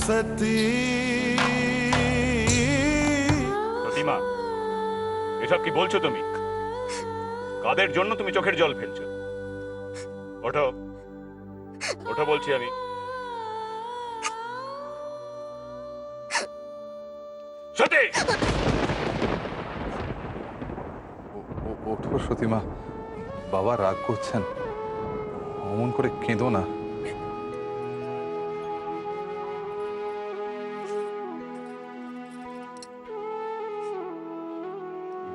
सती। প্রতিমা, এসব কি বলছো তুমি? কাদের জন্য তুমি চোখের জল ফেলছো? ওঠো, ওঠো বলছি আমি। সতী, ওঠো সতীমা, বাবা রাগ করছেন, অমন করে কেঁদো না।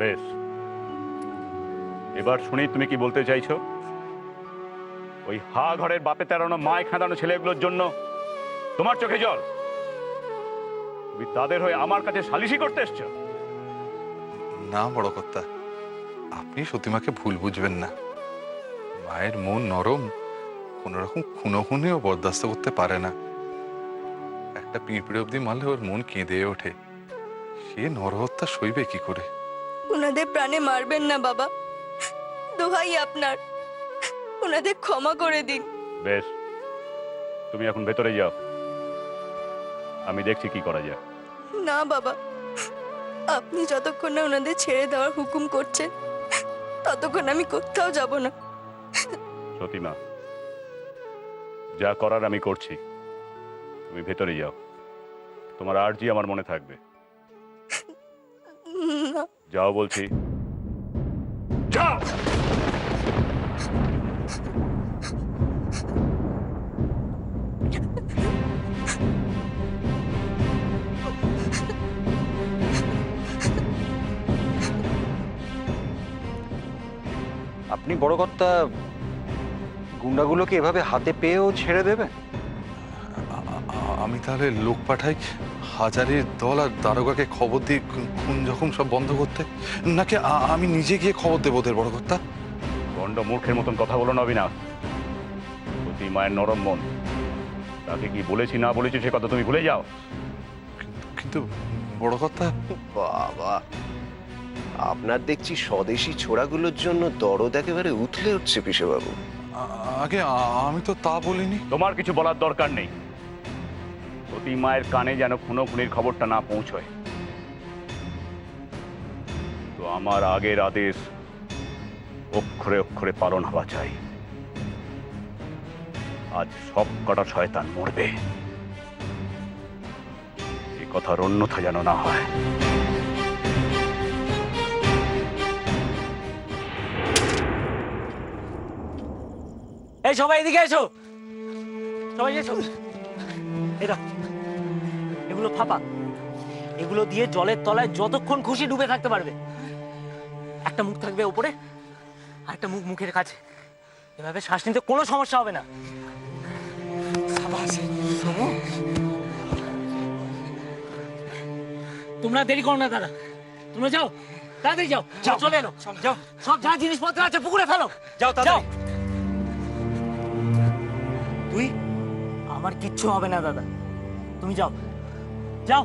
বেশ, এবার শুনি তুমি কি বলতে চাইছো। ওই হা ঘরের বাপে তেরানো মায় খাঁদানো ছেলেগুলোর জন্য তোমার চোখে জল? তুমি তাদের হয়ে আমার কাছে সালিশি করতে এসছো? না বড় কর্তা, আপনি সতীমাকে ভুল বুঝবেন না। মায়ের মন নরম, কোন রকম খুনোখুনিও বরদাস্ত করতে পারে না। একটা পিঁপড়ে অব্দি মারলে ওর মন কেঁদে ওঠে, সে নরহত্যা সইবে কি করে? ওনাদের প্রাণে মারবেন না বাবা, দোহাই আপনার, ওনাদের ক্ষমা করে দিন। বেশ, তুমি এখন ভেতরে যাও, আমি দেখছি কি করা যায়। না বাবা, আপনি যতক্ষণ না ওনাদের ছেড়ে দেওয়ার হুকুম করছেন ততক্ষণ আমি কোথাও যাব না। সতীমা, যা করার আমি করছি, তুমি ভেতরে যাও। তোমার আর্জি আমার মনে থাকবে। না। যাও বলছি, যাও। আপনি বড় কর্তা গুন্ডাগুলোকে এভাবে হাতে পেয়েও ছেড়ে দেবেন? আমি তাহলে লোক পাঠাই হাজারের দল আর দারোগাকে খবর দিয়ে খুন যখন সব বন্ধ করতে, নাকি আমি নিজে গিয়ে খবর দেবো ওদের বড় কর্তা? গন্ড মূর্খের মতন কথা বলো না অবিনাশ। প্রতি মায়ের নরম মন, তাকে কি বলেছি না বলেছি সে কথা তুমি ভুলে যাও। কিন্তু বড় কর্তা, বাবা, আপনার দেখছি স্বদেশি ছোড়াগুলোর জন্য দরদ একেবারে উথলে উঠছে পিসেবাবু। আগে আমি তো তা বলিনি। তোমার কিছু বলার দরকার নেই। প্রতি মায়ের কানে যেন খুনোখুনির খবরটা না পৌঁছয়। তো আমার আগের আদেশ অক্ষরে অক্ষরে পালন হওয়া চাই। আজ সব কটা শয়তান মরবে, এ কথার অন্যথা যেন না হয়। এই সবাই এদিকে এসো, সবাই এসো। এটা এগুলো ফাঁপা, এগুলো দিয়ে জলের তলায় যতক্ষণ খুশি ডুবে থাকতে পারবে। একটা মুখ থাকবে উপরে আর একটা মুখ মুখের কাছে, এভাবে শ্বাস নিতে কোনো সমস্যা হবে না। তোমরা দেরি করো না দাদা, তোমরা যাও, তাড়াতাড়ি যাও, যাও, চলে এলো, যাও, সব যা জিনিসপত্র আছে পুকুরে ফেলো, যাও, যাও। তুই? আমার কিচ্ছু হবে না দাদা, তুমি যাও, যাও।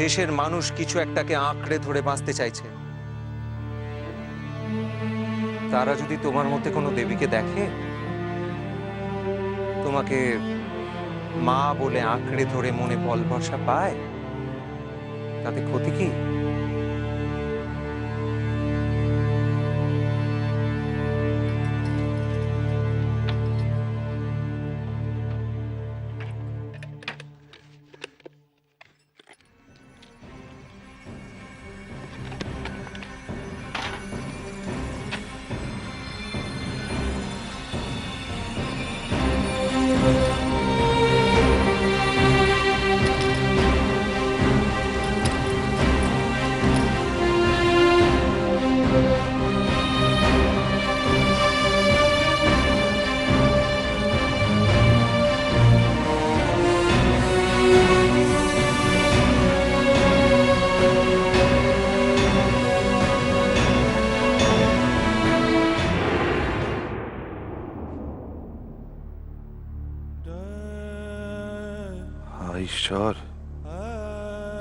দেশের মানুষ কিছু একটাকে আঁকড়ে ধরে বাঁচতে চাইছে। তারা যদি তোমার মধ্যে কোনো দেবীকে দেখে, তোমাকে মা বলে আঁকড়ে ধরে মনে বল ভরসা পায়, তাতে ক্ষতি কি?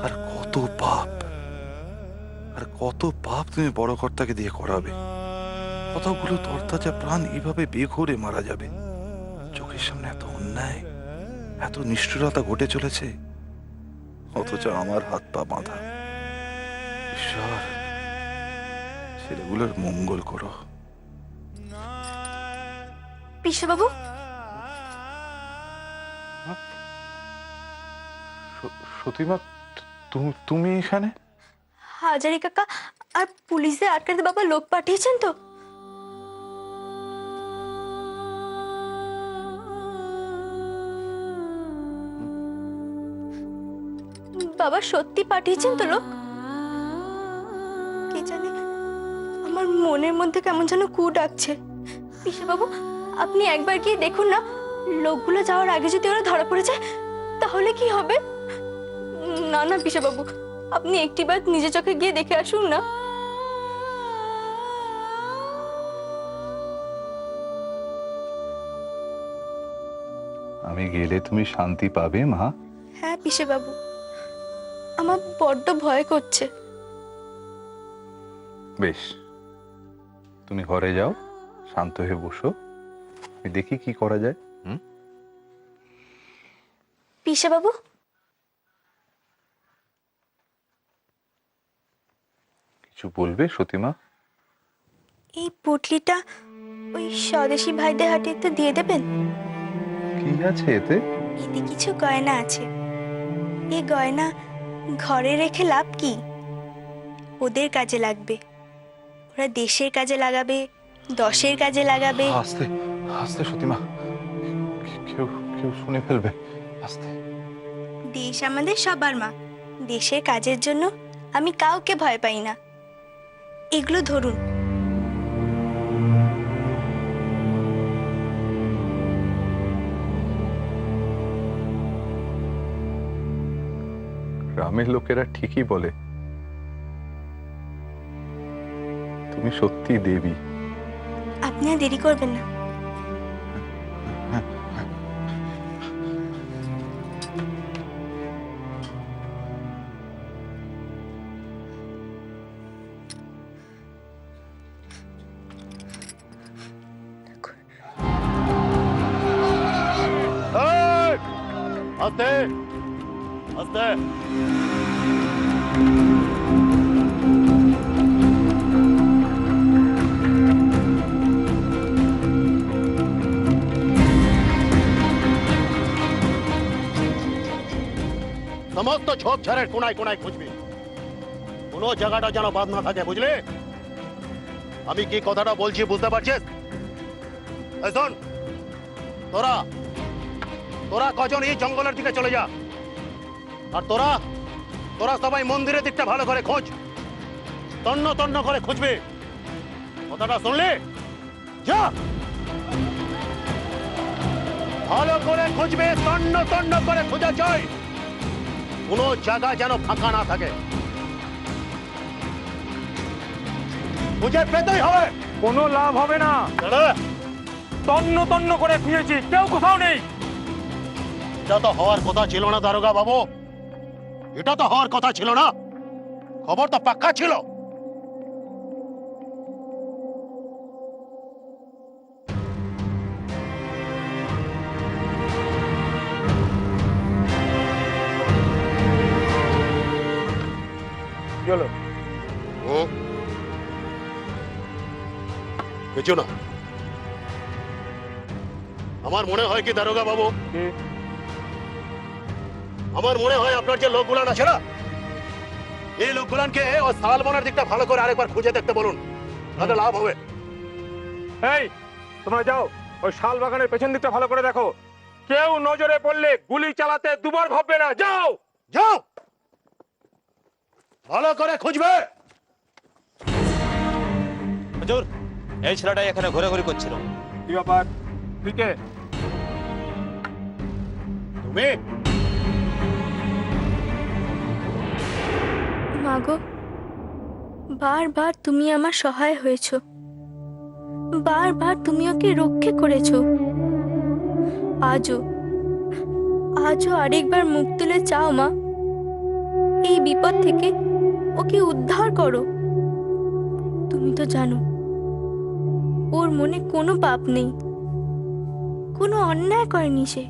আর কত পাপ, আর কত পাপ তুমি বড় কর্তাকে দিয়ে করাবে? কতগুলো তরতাজা প্রাণ এইভাবে বেঘরে মারা যাবে। চোখের সামনে এত অন্যায়, এত নিষ্ঠুরতা ঘটে চলেছে, অথচ আমার হাত পা বাঁধা। ঈশ্বর, ছেলেগুলোর মঙ্গল করো। পিসেবাবু, সতীমা, তুমি এখানে? হাজারি কাকা আর পুলিশে আটকাতে বাবা লোক পাঠিয়েছেন তো? বাবা সত্যি পাঠিয়েছেন তো লোক? কি জানি আমার মনের মধ্যে কেমন যেন কু ডাকছে। পিসেবাবু, আপনি একবার গিয়ে দেখুন না, লোকগুলো যাওয়ার আগে যদি ওরা ধরা পড়ে যায় তাহলে কি হবে? না না পিসেবাবু, আপনি একটিবার নিজে চোখে গিয়ে দেখে আসুন না। আমি গেলে তুমি শান্তি পাবে মা? হ্যাঁ পিসেবাবু, আমার বড্ড ভয় করছে। বেশ, তুমি ঘরে যাও, শান্ত হয়ে বসো, আমি দেখি কি করা যায়। পিসেবাবু, কিছু বলবে সতীমা? এই পুটলিটা ওই স্বদেশী ভাইদের হাটিতে দিয়ে দেবেন। কি আছে এতে? এতে কিছু গয়না আছে। এই গয়না ঘরে রেখে লাভ কি? ওদের কাজে লাগবে, ওরা দেশের কাজে লাগাবে, দশের কাজে লাগাবে। আস্তে আস্তে সতীমা, কেউ কেউ শুনে ফেলবে, আস্তে। দেশ আমাদের সবার মা, দেশের কাজের জন্য আমি কাউকে ভয় পাই না। এগুলো ধরুন। গ্রামের লোকেরা ঠিকই বলে, তুমি সত্যি দেবী। আপনি আর দেরি করবেন না। আস্তে আস্তে। সমস্ত ঝোপঝাড়ের কোনায় কোনায় খুঁজবি, কোনো জায়গাটা যেন বাদ না থাকে, বুঝলি? আমি কি কথাটা বলছি বুঝতে পারছিস? এই শোন, তোরা তোরা কজন এই জঙ্গলের দিকে চলে যা, আর তোরা তোরা সবাই মন্দিরের দিকটা ভালো করে খোঁজ, তন্ন তন্ন করে খুঁজবি। কথাটা শুনলি? যা, ভালো করে খুঁজবে, তন্ন তন্ন করে খোঁজা চাই, কোনো জায়গা যেন ফাঁকা না থাকে। খুঁজে পেতেই হবে। কোনো লাভ হবে না, দাঁড়া, তন্ন তন্ন করে খুঁজেছি, কেউ কোথাও নেই। এটা তো হওয়ার কথা ছিল না দারোগা বাবু, এটা তো হওয়ার কথা ছিল না। খবর তো পাক্কা ছিল। চলো। কিছু না। আমার মনে হয় কি দারোগা বাবু, আমার মনে হয় আপনার যে লোকগুলান আছে না, এই লোকগুলানকে ও শালবনের দিকটা ভালো করে আরেকবার খুঁজে দেখতে বলুন, তাতে লাভ হবে। এই, তোমরা যাও, ওই শাল বাগানের পেছন দিকটা ভালো করে দেখো। কেউ নজরে পড়লে গুলি চালাতে দুবার ভাববে না। যাও যাও, ভালো করে খুঁজবে। হুজুর, এই ছেলেটাই এখানে ঘোরাঘুরি করছিল। কি ব্যাপার? তুই কে? তুমি মাগো, বারবার তুমি আমার সহায় হয়েছো, বারবার তুমি ওকে রক্ষে করেছো। আজও আরেকবার মুখ তুলে চাও মা, এই বিপদ থেকে ওকে উদ্ধার করো। তুমি তো জানো ওর মনে কোনো পাপ নেই, কোনো অন্যায় করেনি সে।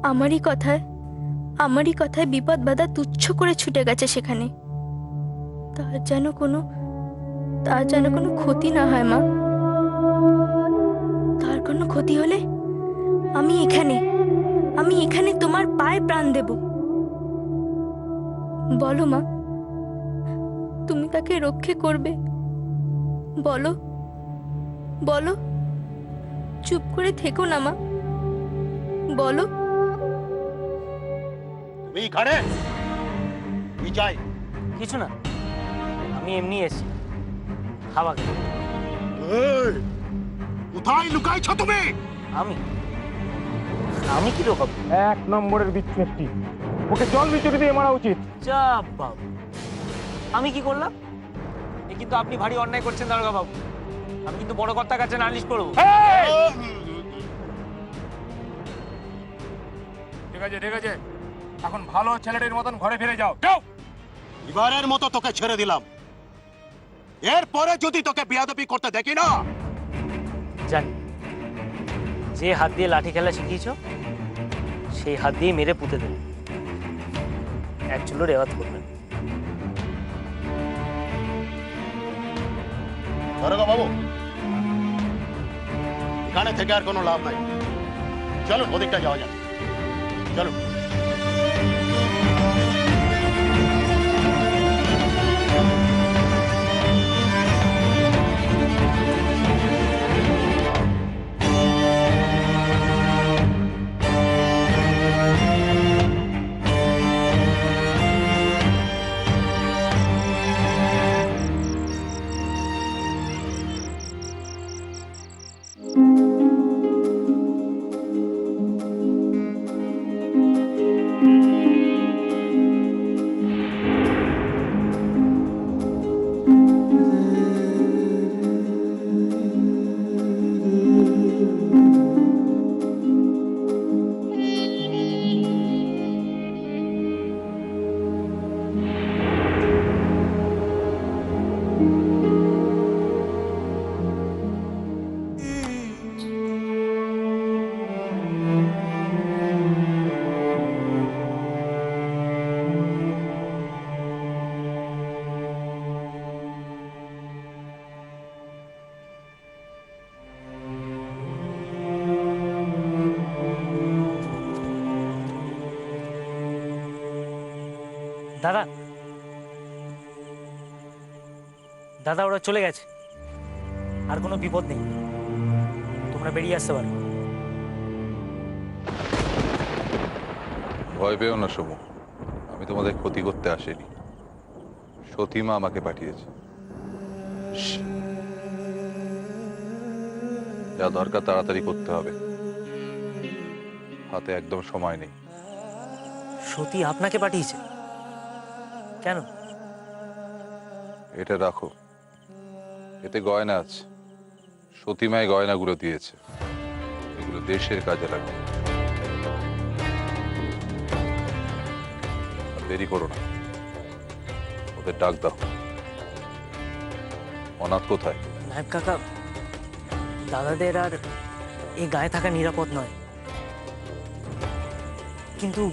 আমারই কথায় বিপদ বাধা তুচ্ছ করে ছুটে গেছে সেখানে। তার যেন কোনো ক্ষতি না হয় মা। তার কোনো ক্ষতি হলে আমি এখানে তোমার পায়ে প্রাণ দেব। বলো মা, তুমি তাকে রক্ষে করবে? বলো বলো, চুপ করে থেকো না মা, বলো। তুমি এখানে কি চাই? কিছু না, আমি এমনি এসেছি খাওয়া খেতে। এই, কোথায় লুকাইছো তুমি? আমি কি রকম? 1 নম্বরের বিচ্ছু একটি, ওকে জল বিচুরি দিয়ে মারা উচিত। চাপ বাবু, আমি কি করলাম? এ কিন্তু আপনি ভারী অন্যায় করছেন দারোগা বাবু। আমি কিন্তু বড় কর্তার কাছে নালিশ করবো। ঠিক আছে, এখন ভালো ছেলেটির মতন ঘরে ফিরে যাও। যাও। এবারের মতো তোকে ছেড়ে দিলাম। এরপরে যদি তোকে বিয়াদবি করতে দেখি না, জানি যে হাত দিয়ে লাঠি খেলা শিখিয়েছ সেই হাত দিয়ে মেরে পুঁতে দেবে। এক চুলো রেওয়াজ করবেন। দারোগা বাবু, এখানে থেকে আর কোনো লাভ নাই। চলুন ওদিকটা যাওয়া যাক, চলুন। দাদা দাদা ওরা চলে গেছে, আর কোনো বিপদ নেই, তোমরা বেরিয়ে আসতে পারো। ভয় পেও না সমু, আমি তোমাদের ক্ষতি করতে আসিনি। সতীমা আমাকে পাঠিয়েছে। যা দরকার তাড়াতাড়ি করতে হবে, হাতে একদম সময় নেই। সতী আপনাকে পাঠিয়েছে কেন? এটা রাখো, এতে গয়না আছে। সতীমায় গয়নাগুলো দিয়েছে, এগুলো দেশের কাজে লাগবে। আর দেরি করো না, ওদের ডাক দাও। অনাথ কোথায়? নায়ব কাকা, দাদাদের আর এই গায়ে থাকা নিরাপদ নয়, কিন্তু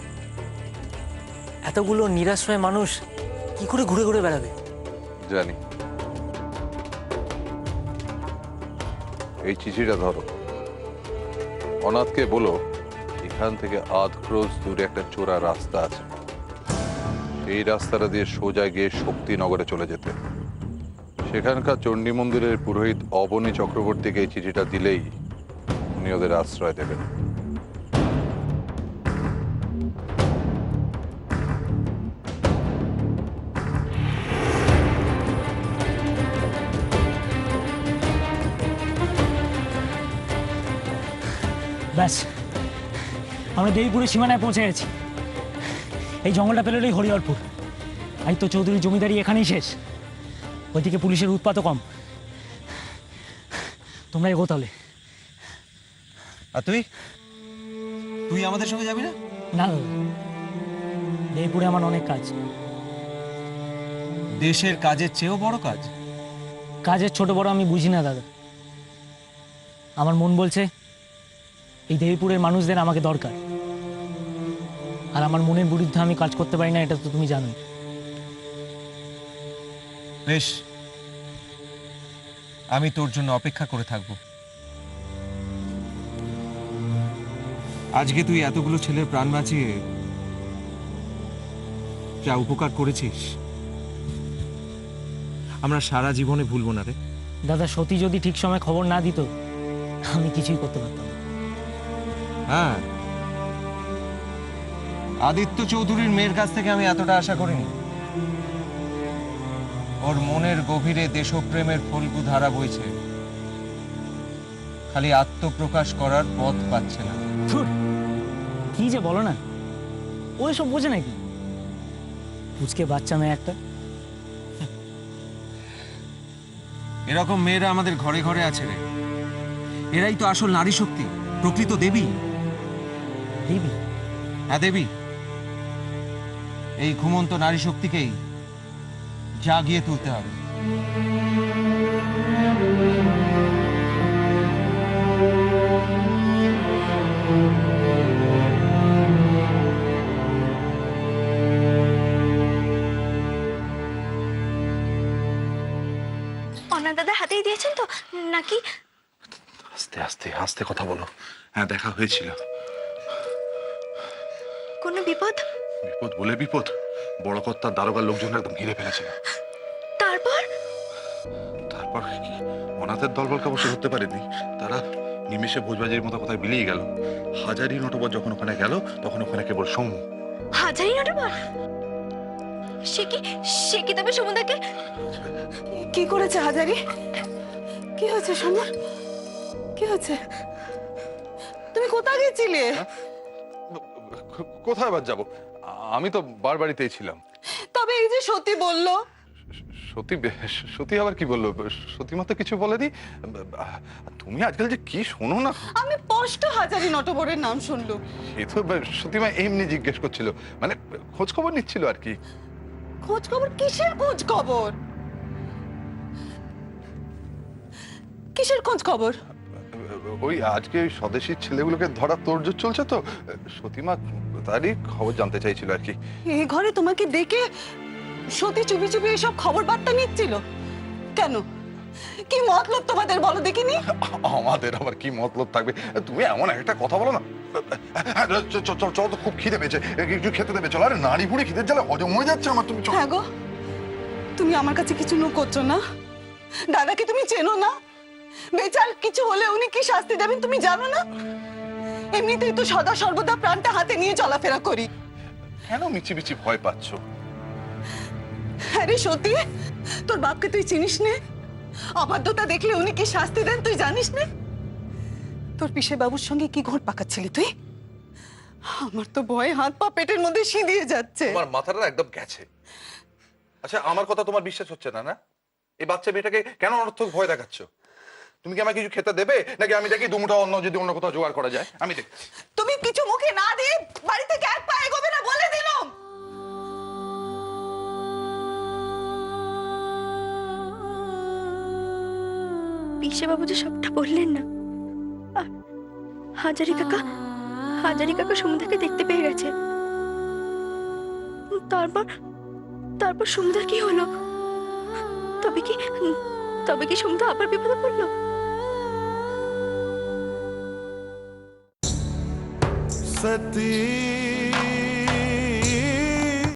এতগুলো নিরাশ্রয় মানুষ কি করে ঘুরে ঘুরে বেড়াবে? জানি। এই চিঠিটা ধরো, অনাথকে বলো এখান থেকে 8 ক্রোশ দূরে একটা চোরা রাস্তা আছে, সেই রাস্তাটা দিয়ে সোজা গিয়ে শক্তিনগরে চলে যেতে। সেখানকার চণ্ডী মন্দিরের পুরোহিত অবনী চক্রবর্তীকে এই চিঠিটা দিলেই উনি ওদের আশ্রয় দেবেন। ব্যাস, আমরা দেবীপুরের সীমানায় পৌঁছে গেছি। এই জঙ্গলটা পেরোলেই হরিহরপুর। এই তো চৌধুরী জমিদারি এখানেই শেষ। ওইদিকে পুলিশের উৎপাতও কম। তোমরা এগো তাহলে। আর তুই আমাদের সঙ্গে যাবি না? না, দেবপুরে আমার অনেক কাজ। দেশের কাজের চেয়েও বড় কাজ। কাজের ছোট বড় আমি বুঝি না দাদা। আমার মন বলছে এই দেবীপুরের মানুষদের আমাকে দরকার, আর আমার মনের বিরুদ্ধে আমি কাজ করতে পারি না, এটা তো তুমি জানোই। বেশ, আমি তোর জন্য অপেক্ষা করে থাকব। আজকে তুই এতগুলো ছেলের প্রাণ বাঁচিয়ে যা উপকার করেছিস আমরা সারা জীবনে ভুলবো না রে। দাদা, সতী যদি ঠিক সময় খবর না দিত আমি কিছুই করতে পারতাম না। হ্যাঁ, আদিত্য চৌধুরীর মেয়ের কাছ থেকে আমি এতটা আশা করিনি। ওর মনের গভীরে দেশপ্রেমের ফল্গু ধারা বইছে, খালি আত্মপ্রকাশ করার পথ পাচ্ছে না। ধুর, কি যে বলো না, ও এসব বোঝে নাকি? পুচকে বাচ্চা মেয়ে একটা। এরকম মেয়েরা আমাদের ঘরে ঘরে আছে রে। এরাই তো আসল নারী শক্তি, প্রকৃত দেবী। দেবী? হ্যাঁ, দেবী। এই ঘুমন্ত নারী শক্তিকেই জাগিয়ে তুলতে হবে। অনার দাদা হাতেই দিয়েছেন তো নাকি? আস্তে আস্তে আস্তে কথা বলো। হ্যাঁ, দেখা হয়েছিল। কোনো বিপদ? বিপদ বলে বিপদ, বড় কর্তার দারোগার লোকজন একদম ঘিরে ফেলেছিল। তারপর? তারপর কি, অনাথের দলবলকে অবশ্য ধরতে পারেনি। তারা নিমেষে ভোজবাজির মতো কোথায় বিলিয়ে গেল। হাজারি নটবর যখন ওখানে গেল তখন ওখানে কেবল সৌম্য। হাজারি নটবর? সে কি তবে সমুদাকে কি করেছে হাজারি? কি হয়েছে সমর? কি হয়েছে? তুমি কোথায় গেছিলে? কোথায় আবার যাবো? আমি তো বাড়িতেই ছিলাম। তবে এই যে সতী বললো। সত্যি, সত্যি আবার কি বললো? সত্যিমা তো কিছু বলেনি। তুমি আজকাল যে কি শোনো না। আমি স্পষ্ট হাজারি নটবরের নাম শুনলুম। এ তো সত্যিমা এমনি জিজ্ঞেস করছিল, মানে খোঁজ খবর নিচ্ছিল আর কি। খোঁজ খবর? কিসের খোঁজ খবর? কিসের খোঁজ খবর? ওই আজকে ওই স্বদেশী ছেলেগুলোকে ধরার তোড়জোড় চলছে তো, সতীমা তারই খবর জানতে চাইছিল আর কি। এই ঘরে তোমাকে ডেকে সতী চুপি চুপি এসব খবর বার্তা নিচ্ছিল কেন? কি মতলব তোমাদের বলো দেখিনি? আমাদের আবার কি মতলব থাকবে? তুমি এমন একটা কথা বলো না। চল তো, খুব খিদে পেয়েছে, কিছু খেতে দেবে। চল। আরে নাড়ি ভুড়ি খিদের জ্বালা হজম হয়ে যাচ্ছে আমার। তুমি চল। হ্যাঁ গো, তুমি আমার কাছে কিছু নো করছো না? দাদাকে তুমি চেনো না? বেচার কিছু হলে উনি কি শাস্তি দেবেন তুমি জানো না? এমনিতেই তো সদা সর্বদা প্রাণটা হাতে নিয়ে চলাফেরা করি। কেন মিছি মিছি ভয় পাচ্ছ? আরে সত্যি, তোর বাপকে তুই চিনিস নে? অবাধ্যতা দেখলে উনি কি শাস্তি দেন তুই জানিস না? তোর পিসে বাবুর সঙ্গে কি ঘোট পাকাচ্ছিলি তুই? আমার তো ভয়ে হাত পা পেটের মধ্যে সিঁধিয়ে যাচ্ছে। তোমার মাথাটা একদম গেছে। আচ্ছা, আমার কথা তোমার বিশ্বাস হচ্ছে না? না, এই বাচ্চা মেয়েটাকে কেন অনর্থক ভয় দেখাচ্ছ? তুমি কি আমাকে কিছু খেতে দেবে, নাকি আমি দেখি দুমুঠা অন্য যদি অন্য কোথাও জোগাড় করা যায়? আমি দেখছি। তুমি কিছু মুখে না দিয়ে বাড়ি থেকে এক পা এগোবে না বলে দিলাম। পিসে বাবু যে সবটা বললেন না, আর হাজারি কাকা সমুদাকে দেখতে পেয়ে গেছে। তারপর সমুদার কি হলো? তবে কি সমুদা আবার বিপদে পড়লো? सती